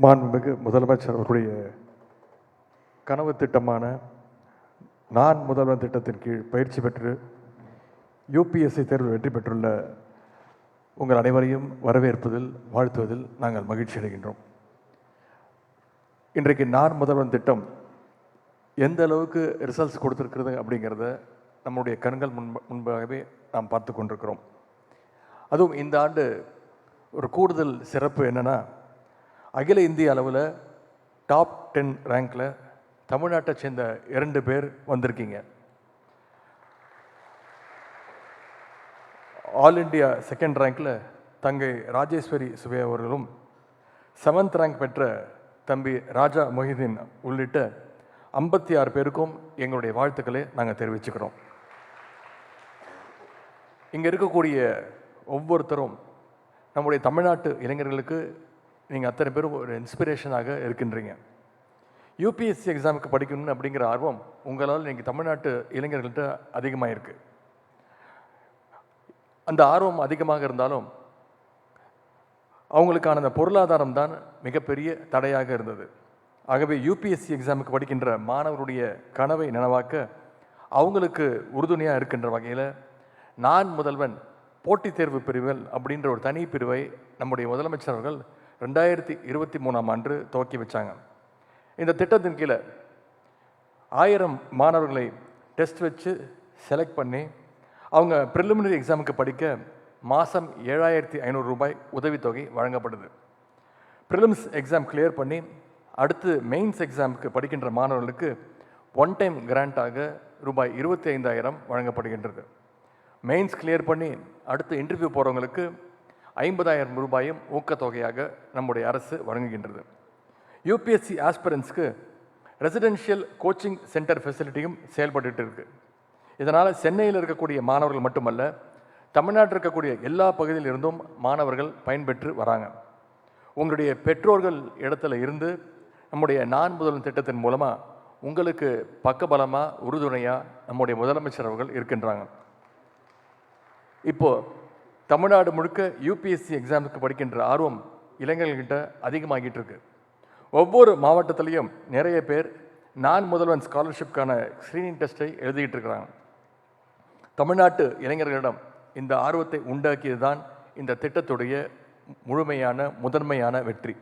மாண்புமிகு முதலமைச்சர் அவர்களுடைய கனவு திட்டமான நான் முதல்வன் திட்டத்தின் கீழ் பயிற்சி பெற்று யூபிஎஸ்சி தேர்வில் வெற்றி பெற்றுள்ள உங்கள் அனைவரையும் வரவேற்பதில் வாழ்த்துவதில் நாங்கள் மகிழ்ச்சி அடைகின்றோம். இன்றைக்கு நான் முதல்வன் திட்டம் எந்த அளவுக்கு ரிசல்ட்ஸ் கொடுத்துருக்கிறது அப்படிங்கிறத நம்முடைய கண்கள் முன்பாகவே நாம் பார்த்து கொண்டிருக்கிறோம். அதுவும் இந்த ஆண்டு ஒரு கூடுதல் சிறப்பு என்னென்னா, அகில இந்திய அளவில் டாப் 10 ரேங்கில் தமிழ்நாட்டை சேர்ந்த 2 பேர் வந்திருக்கீங்க. ஆல் இண்டியா செகண்ட் ரேங்கில் தங்கை ராஜேஸ்வரி சுபே அவர்களும், 7th ரேங்க் பெற்ற தம்பி ராஜா மொஹிதீன் உள்ளிட்ட 56 பேருக்கும் எங்களுடைய வாழ்த்துக்களை நாங்கள் தெரிவிச்சுக்கிறோம். இங்கே இருக்கக்கூடிய ஒவ்வொருத்தரும் நம்முடைய தமிழ்நாட்டு இளைஞர்களுக்கு நீங்கள் அத்தனை பேரும் ஒரு இன்ஸ்பிரேஷனாக இருக்கின்றீங்க. யூபிஎஸ்சி எக்ஸாமுக்கு படிக்கணும் அப்படிங்கிற ஆர்வம் உங்களால் இன்றைக்கி தமிழ்நாட்டு இளைஞர்கள்ட்ட அதிகமாக இருக்குது. அந்த ஆர்வம் அதிகமாக இருந்தாலும் அவங்களுக்கான அந்த பொருளாதாரம் தான் மிகப்பெரிய தடையாக இருந்தது. ஆகவே யூபிஎஸ்சி எக்ஸாமுக்கு படிக்கின்ற மாணவருடைய கனவை நனவாக்க அவங்களுக்கு உறுதுணையாக இருக்கின்ற வகையில் நான் முதல்வன் போட்டித் தேர்வு பிரிவுகள் அப்படின்ற ஒரு தனி பிரிவை நம்முடைய முதலமைச்சர் அவர்கள் 2023ஆம் ஆண்டு துவக்கி வச்சாங்க. இந்த திட்டத்தின் கீழே 1000 மாணவர்களை டெஸ்ட் வச்சு செலக்ட் பண்ணி அவங்க ப்ரிலிமினரி எக்ஸாமுக்கு படிக்க மாதம் 7500 ரூபாய் உதவித்தொகை வழங்கப்படுது. ப்ரிலிம்ஸ் எக்ஸாம் கிளியர் பண்ணி அடுத்து மெயின்ஸ் எக்ஸாமுக்கு படிக்கின்ற மாணவர்களுக்கு ஒன் டைம் கிராண்டாக ரூபாய் 25,000 வழங்கப்படுகின்றது. மெயின்ஸ் கிளியர் பண்ணி அடுத்து இன்டர்வியூ போகிறவங்களுக்கு 50,000 ரூபாயும் ஊக்கத்தொகையாக நம்முடைய அரசு வழங்குகின்றது. யூபிஎஸ்சி ஆஸ்பிரன்ஸ்க்கு ரெசிடென்ஷியல் கோச்சிங் சென்டர் ஃபெசிலிட்டியும் செயல்பட்டு இருக்கு. இதனால் சென்னையில் இருக்கக்கூடிய மாணவர்கள் மட்டுமல்ல, தமிழ்நாட்டில் இருக்கக்கூடிய எல்லா பகுதியில் இருந்தும் மாணவர்கள் பயன்பெற்று வராங்க. உங்களுடைய பெற்றோர்கள் இடத்துல இருந்து நம்முடைய நான் முதல்வன் திட்டத்தின் மூலமாக உங்களுக்கு பக்கபலமாக உறுதுணையாக நம்முடைய முதலமைச்சர் அவர்கள் இருக்கின்றாங்க. இப்போது தமிழ்நாடு முழுக்க யூபிஎஸ்சி எக்ஸாமுக்கு படிக்கின்ற ஆர்வம் இளைஞர்கள்கிட்ட அதிகமாகிட்டு இருக்கு. ஒவ்வொரு மாவட்டத்திலையும் நிறைய பேர் நான் முதல்வன் ஸ்காலர்ஷிப்கான ஸ்க்ரீனிங் டெஸ்ட்டை எழுதிக்கிட்டு இருக்கிறாங்க. தமிழ்நாட்டு இளைஞர்களிடம் இந்த ஆர்வத்தை உண்டாக்கியது தான் இந்த திட்டத்துடைய முதன்மையான வெற்றி.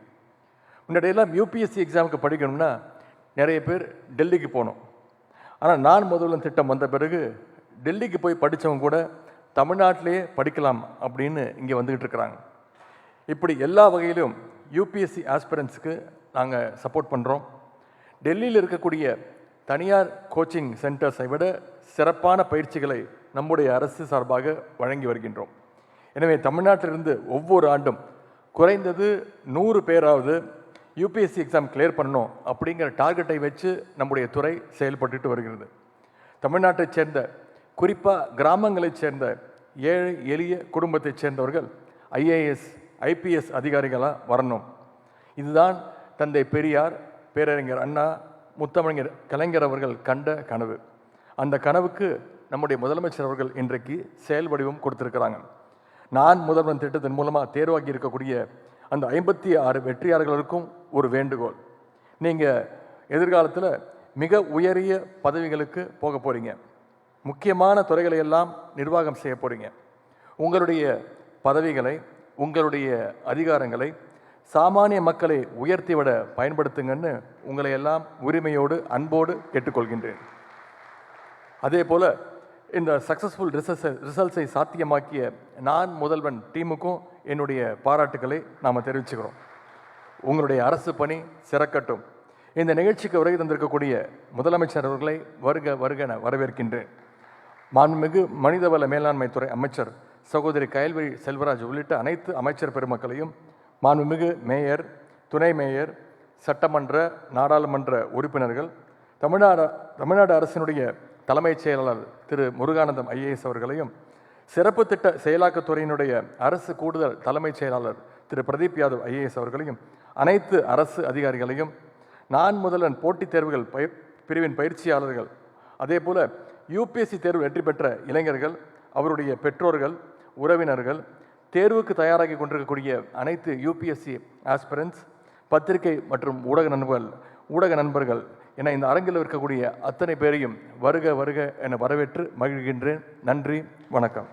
முன்னாடியெல்லாம் யூபிஎஸ்சி எக்ஸாமுக்கு படிக்கணும்னா நிறைய பேர் டெல்லிக்கு போகணும். ஆனால் நான் முதல்வன் திட்டம் வந்த பிறகு டெல்லிக்கு போய் படித்தவங்க கூட தமிழ்நாட்டிலேயே படிக்கலாம் அப்படின்னு இங்கே வந்துக்கிட்டு இருக்கிறாங்க. இப்படி எல்லா வகையிலும் யூபிஎஸ்சி ஆஸ்பிரன்ஸுக்கு நாங்கள் சப்போர்ட் பண்ணுறோம். டெல்லியில் இருக்கக்கூடிய தனியார் கோச்சிங் சென்டர்ஸை விட சிறப்பான பயிற்சிகளை நம்முடைய அரசு சார்பாக வழங்கி வருகின்றோம். எனவே தமிழ்நாட்டிலிருந்து ஒவ்வொரு ஆண்டும் குறைந்தது 100 பேராவது யூபிஎஸ்சி எக்ஸாம் கிளியர் பண்ணணும் அப்படிங்கிற டார்கெட்டை வச்சு நம்முடைய துறை செயல்பட்டு வருகிறது. தமிழ்நாட்டைச் சேர்ந்த குறிப்பாக கிராமங்களைச் சேர்ந்த ஏழை எளிய குடும்பத்தைச் சேர்ந்தவர்கள் ஐஏஎஸ் ஐபிஎஸ் அதிகாரிகளாக வரணும். இதுதான் தந்தை பெரியார், பேரறிஞர் அண்ணா, முத்தமிழர் கலைஞர் அவர்கள் கண்ட கனவு. அந்த கனவுக்கு நம்முடைய முதலமைச்சர் அவர்கள் இன்றைக்கு செயல் வடிவம் கொடுத்துருக்கிறாங்க. நான் முதல்வன் திட்டத்தின் மூலமாக தேர்வாகி இருக்கக்கூடிய அந்த 56 வெற்றியாளர்களுக்கும் ஒரு வேண்டுகோள். நீங்கள் எதிர்காலத்தில் மிக உயரிய பதவிகளுக்கு போக போகிறீங்க. முக்கியமான துறைகளை எல்லாம் நிர்வாகம் செய்ய போகிறீங்க. உங்களுடைய பதவிகளை, உங்களுடைய அதிகாரங்களை சாமானிய மக்களை உயர்த்திவிட பயன்படுத்துங்கன்னு உங்களை எல்லாம் உரிமையோடு அன்போடு கேட்டுக்கொள்கின்றேன். அதே போல் இந்த சக்ஸஸ்ஃபுல் ரிசல்ட்ஸை சாத்தியமாக்கிய நான் முதல்வன் டீமுக்கும் என்னுடைய பாராட்டுக்களை நாம் தெரிவிச்சுக்கிறோம். உங்களுடைய அரசு பணி சிறக்கட்டும். இந்த நிகழ்ச்சிக்கு வருகை தந்திருக்கக்கூடிய முதலமைச்சர் அவர்களை வருக வருகென வரவேற்கின்றேன். மாண்புமிகு மனிதவள மேலாண்மைத்துறை அமைச்சர் சகோதரி கயல்விழி செல்வராஜ் உள்ளிட்ட அனைத்து அமைச்சர் பெருமக்களையும், மாண்புமிகு மேயர், துணை மேயர், சட்டமன்ற நாடாளுமன்ற உறுப்பினர்கள், தமிழ்நாடு அரசினுடைய தலைமைச் செயலாளர் திரு முருகானந்தம் ஐஏஎஸ் அவர்களையும், சிறப்பு திட்ட செயலாக்கத்துறையினுடைய அரசு கூடுதல் தலைமைச் செயலாளர் திரு பிரதீப் யாதவ் ஐஏஎஸ் அவர்களையும், அனைத்து அரசு அதிகாரிகளையும், நான் முதல்வன் போட்டித் தேர்வுகள் பிரிவின் பயிற்சியாளர்கள், அதே போல் யூபிஎஸ்சி தேர்வு வெற்றி பெற்ற இளைஞர்கள், அவருடைய பெற்றோர்கள், உறவினர்கள், தேர்வுக்கு தயாராகி கொண்டிருக்கக்கூடிய அனைத்து யூபிஎஸ்சி ஆஸ்பிரன்ஸ், பத்திரிகை மற்றும் ஊடக நண்பர்கள் என இந்த அரங்கில் இருக்கக்கூடிய அத்தனை பேரையும் வருக வருக என வரவேற்று மகிழ்கின்றேன். நன்றி, வணக்கம்.